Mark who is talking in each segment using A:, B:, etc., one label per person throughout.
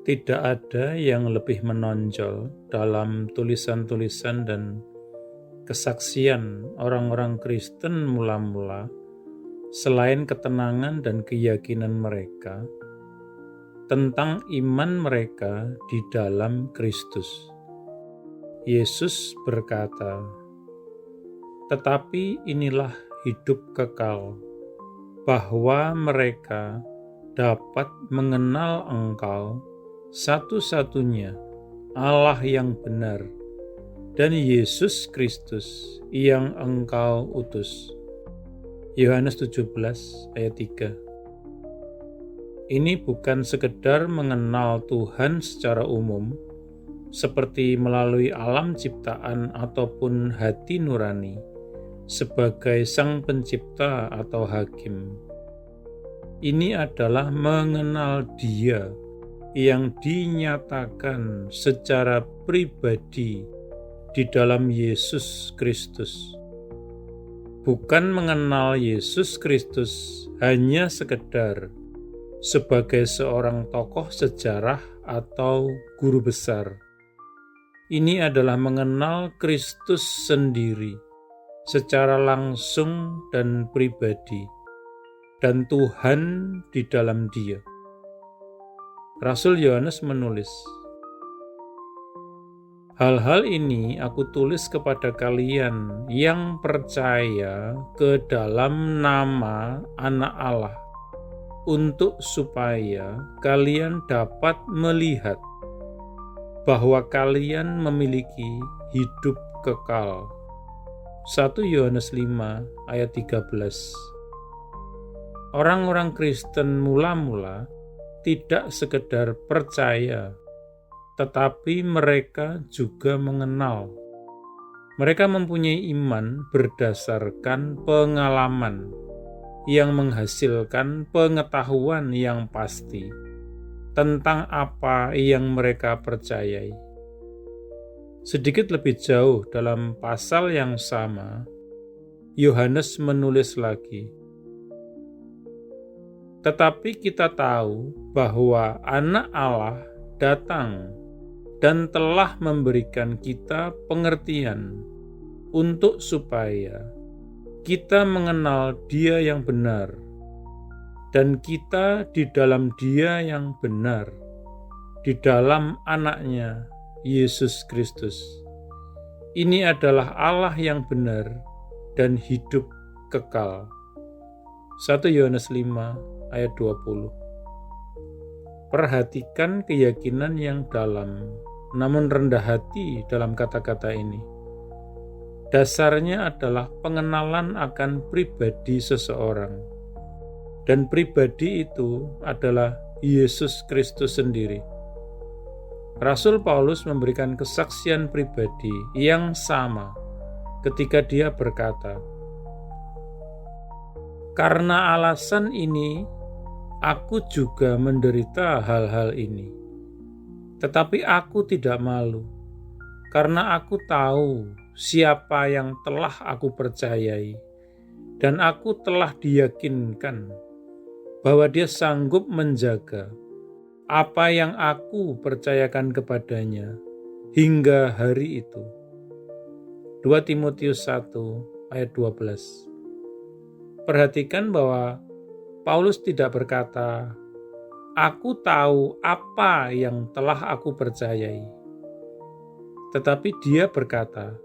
A: Tidak ada yang lebih menonjol dalam tulisan-tulisan dan kesaksian orang-orang Kristen mula-mula selain ketenangan dan keyakinan mereka tentang iman mereka di dalam Kristus. Yesus berkata, "Tetapi inilah hidup kekal, bahwa mereka dapat mengenal Engkau, satu-satunya Allah yang benar, dan Yesus Kristus yang Engkau utus." Yohanes 17 ayat 3. Ini bukan sekedar mengenal Tuhan secara umum, seperti melalui alam ciptaan ataupun hati nurani, sebagai Sang Pencipta atau Hakim. Ini adalah mengenal Dia yang dinyatakan secara pribadi di dalam Yesus Kristus. Bukan mengenal Yesus Kristus hanya sekedar sebagai seorang tokoh sejarah atau guru besar. Ini adalah mengenal Kristus sendiri secara langsung dan pribadi, dan Tuhan di dalam Dia. Rasul Yohanes menulis, "Hal-hal ini aku tulis kepada kalian yang percaya ke dalam nama Anak Allah, untuk supaya kalian dapat melihat bahwa kalian memiliki hidup kekal." 1 Yohanes 5 ayat 13. Orang-orang Kristen mula-mula tidak sekedar percaya, tetapi mereka juga mengenal. Mereka mempunyai iman berdasarkan pengalaman yang menghasilkan pengetahuan yang pasti tentang apa yang mereka percayai. Sedikit lebih jauh dalam pasal yang sama, Yohanes menulis lagi, "Tetapi kita tahu bahwa Anak Allah datang dan telah memberikan kita pengertian untuk supaya kita mengenal Dia yang benar, dan kita di dalam Dia yang benar, di dalam Anaknya, Yesus Kristus. Ini adalah Allah yang benar dan hidup kekal." 1 Yohanes 5 ayat 20. Perhatikan keyakinan yang dalam, namun rendah hati dalam kata-kata ini. Dasarnya adalah pengenalan akan pribadi seseorang, dan pribadi itu adalah Yesus Kristus sendiri. Rasul Paulus memberikan kesaksian pribadi yang sama ketika dia berkata, "Karena alasan ini, aku juga menderita hal-hal ini. Tetapi aku tidak malu, karena aku tahu siapa yang telah aku percayai, dan aku telah diyakinkan bahwa Dia sanggup menjaga apa yang aku percayakan kepadanya hingga hari itu." 2 Timotius 1 ayat 12. Perhatikan bahwa Paulus tidak berkata, "Aku tahu apa yang telah aku percayai." Tetapi dia berkata,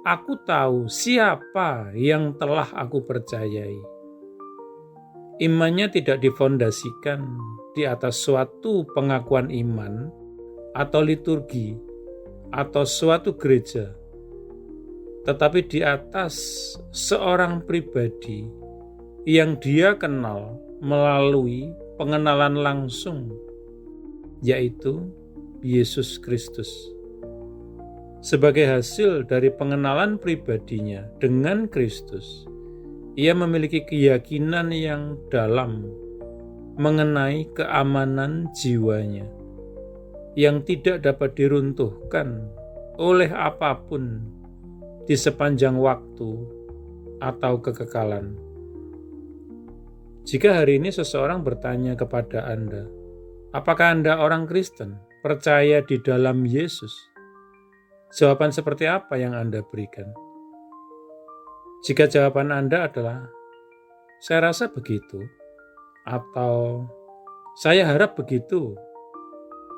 A: "Aku tahu siapa yang telah aku percayai." Imannya tidak difondasikan di atas suatu pengakuan iman atau liturgi atau suatu gereja, tetapi di atas seorang pribadi yang dia kenal melalui pengenalan langsung, yaitu Yesus Kristus. Sebagai hasil dari pengenalan pribadinya dengan Kristus, ia memiliki keyakinan yang dalam mengenai keamanan jiwanya yang tidak dapat diruntuhkan oleh apapun di sepanjang waktu atau kekekalan. Jika hari ini seseorang bertanya kepada Anda, Apakah Anda orang Kristen, percaya di dalam Yesus? Jawaban seperti apa yang Anda berikan? Jika jawaban Anda adalah, saya rasa begitu, atau saya harap begitu,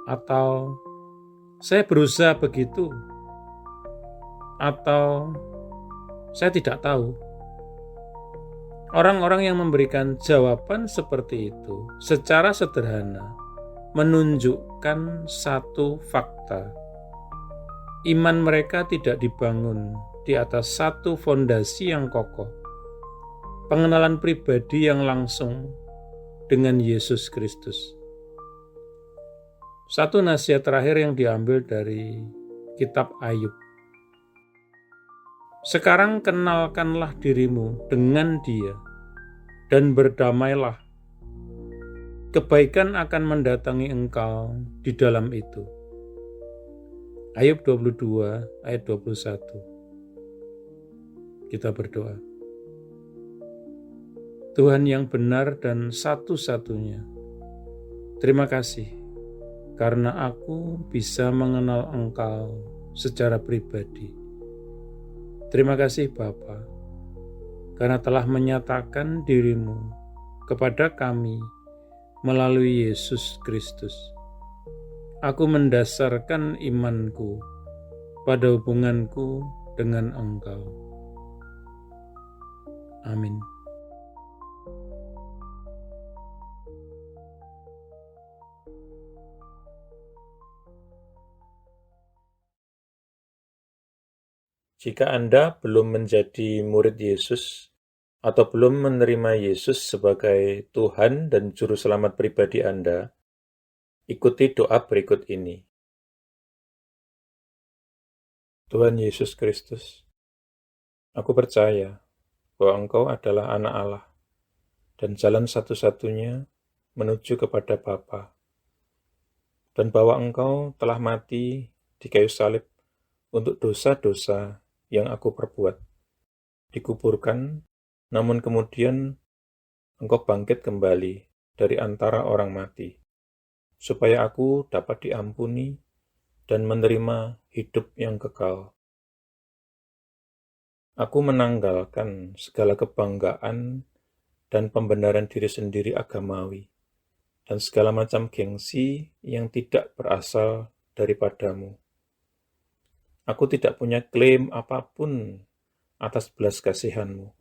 A: atau saya berusaha begitu, atau saya tidak tahu. Orang-orang yang memberikan jawaban seperti itu secara sederhana menunjukkan satu fakta. Iman mereka tidak dibangun di atas satu fondasi yang kokoh. Pengenalan pribadi yang langsung dengan Yesus Kristus. Satu nasihat terakhir yang diambil dari kitab Ayub. Sekarang kenalkanlah dirimu dengan Dia dan berdamailah. Kebaikan akan mendatangi engkau di dalam itu. Ayub 22 ayat 21. Kita berdoa. Tuhan yang benar dan satu-satunya, terima kasih karena aku bisa mengenal Engkau secara pribadi. Terima kasih Bapa, karena telah menyatakan dirimu kepada kami melalui Yesus Kristus. Aku mendasarkan imanku pada hubunganku dengan Engkau. Amin. Jika Anda belum menjadi murid Yesus atau belum menerima Yesus sebagai Tuhan dan Juru Selamat pribadi Anda, ikuti doa berikut ini. Tuhan Yesus Kristus, aku percaya bahwa Engkau adalah Anak Allah dan jalan satu-satunya menuju kepada Bapa, dan bahwa Engkau telah mati di kayu salib untuk dosa-dosa yang aku perbuat, dikuburkan, namun kemudian Engkau bangkit kembali dari antara orang mati, supaya aku dapat diampuni dan menerima hidup yang kekal. Aku menanggalkan segala kebanggaan dan pembenaran diri sendiri agamawi, dan segala macam gengsi yang tidak berasal daripadamu. Aku tidak punya klaim apapun atas belas kasihan-Mu,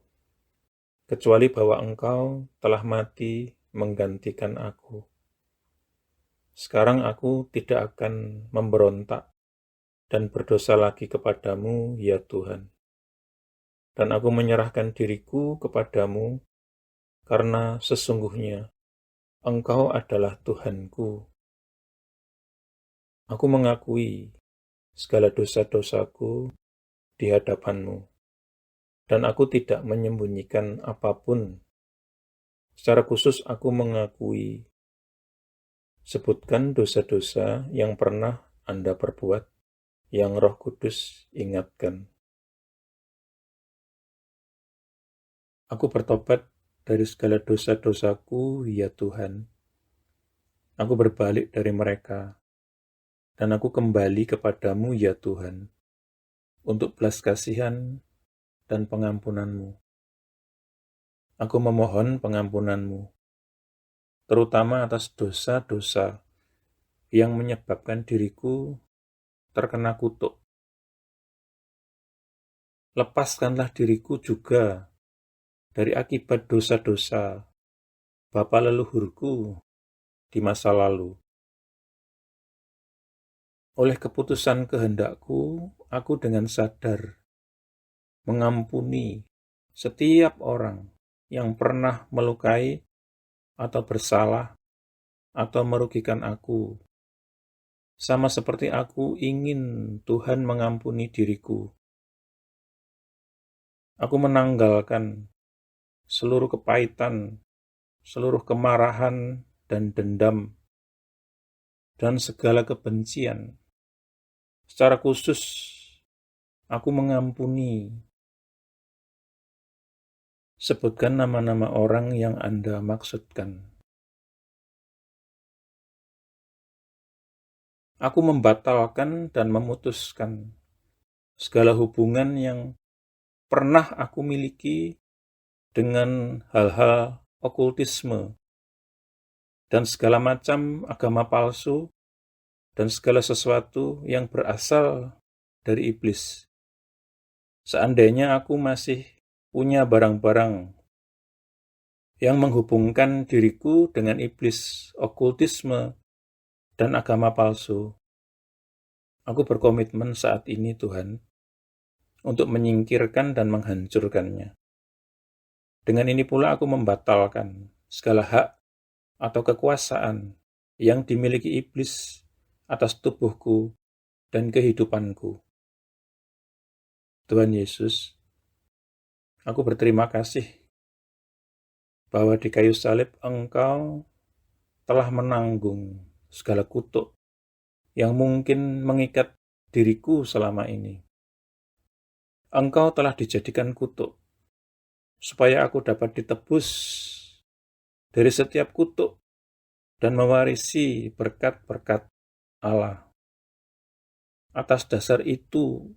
A: kecuali bahwa Engkau telah mati menggantikan aku. Sekarang aku tidak akan memberontak dan berdosa lagi kepadamu, ya Tuhan. Dan aku menyerahkan diriku kepadamu, karena sesungguhnya Engkau adalah Tuhanku. Aku mengakui segala dosa-dosaku di hadapan-Mu, dan aku tidak menyembunyikan apapun. Secara khusus aku mengakui, sebutkan dosa-dosa yang pernah Anda perbuat, yang Roh Kudus ingatkan. Aku bertobat dari segala dosa-dosaku, ya Tuhan. Aku berbalik dari mereka, dan aku kembali kepadamu, ya Tuhan, untuk belas kasihan dan pengampunan-Mu. Aku memohon pengampunan-Mu, terutama atas dosa-dosa yang menyebabkan diriku terkena kutuk. Lepaskanlah diriku juga dari akibat dosa-dosa bapa leluhurku di masa lalu. Oleh keputusan kehendakku, aku dengan sadar mengampuni setiap orang yang pernah melukai atau bersalah atau merugikan aku, sama seperti aku ingin Tuhan mengampuni diriku. Aku menanggalkan seluruh kepahitan, seluruh kemarahan dan dendam, dan segala kebencian. Secara khusus, aku mengampuni. Sebutkan nama-nama orang yang Anda maksudkan. Aku membatalkan dan memutuskan segala hubungan yang pernah aku miliki dengan hal-hal okultisme dan segala macam agama palsu dan segala sesuatu yang berasal dari iblis. Seandainya aku masih punya barang-barang yang menghubungkan diriku dengan iblis, okultisme, dan agama palsu, aku berkomitmen saat ini, Tuhan, untuk menyingkirkan dan menghancurkannya. Dengan ini pula aku membatalkan segala hak atau kekuasaan yang dimiliki iblis atas tubuhku dan kehidupanku. Tuhan Yesus, aku berterima kasih bahwa di kayu salib Engkau telah menanggung segala kutuk yang mungkin mengikat diriku selama ini. Engkau telah dijadikan kutuk, supaya aku dapat ditebus dari setiap kutuk dan mewarisi berkat-berkat Allah. Atas dasar itu,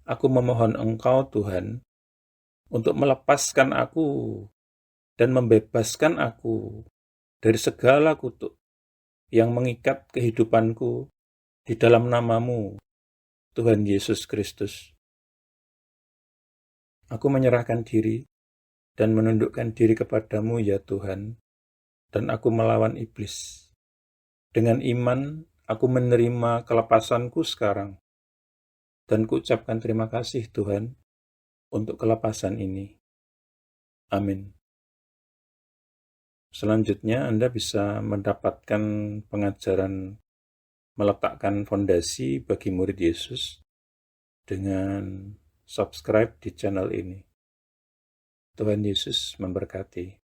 A: aku memohon Engkau, Tuhan, untuk melepaskan aku dan membebaskan aku dari segala kutuk yang mengikat kehidupanku di dalam nama-Mu, Tuhan Yesus Kristus. Aku menyerahkan diri dan menundukkan diri kepadamu, ya Tuhan, dan aku melawan iblis. Dengan iman, aku menerima kelepasanku sekarang, dan kuucapkan terima kasih, Tuhan, untuk kelepasan ini. Amin. Selanjutnya, Anda bisa mendapatkan pengajaran meletakkan fondasi bagi murid Yesus dengan subscribe di channel ini. Tuhan Yesus memberkati.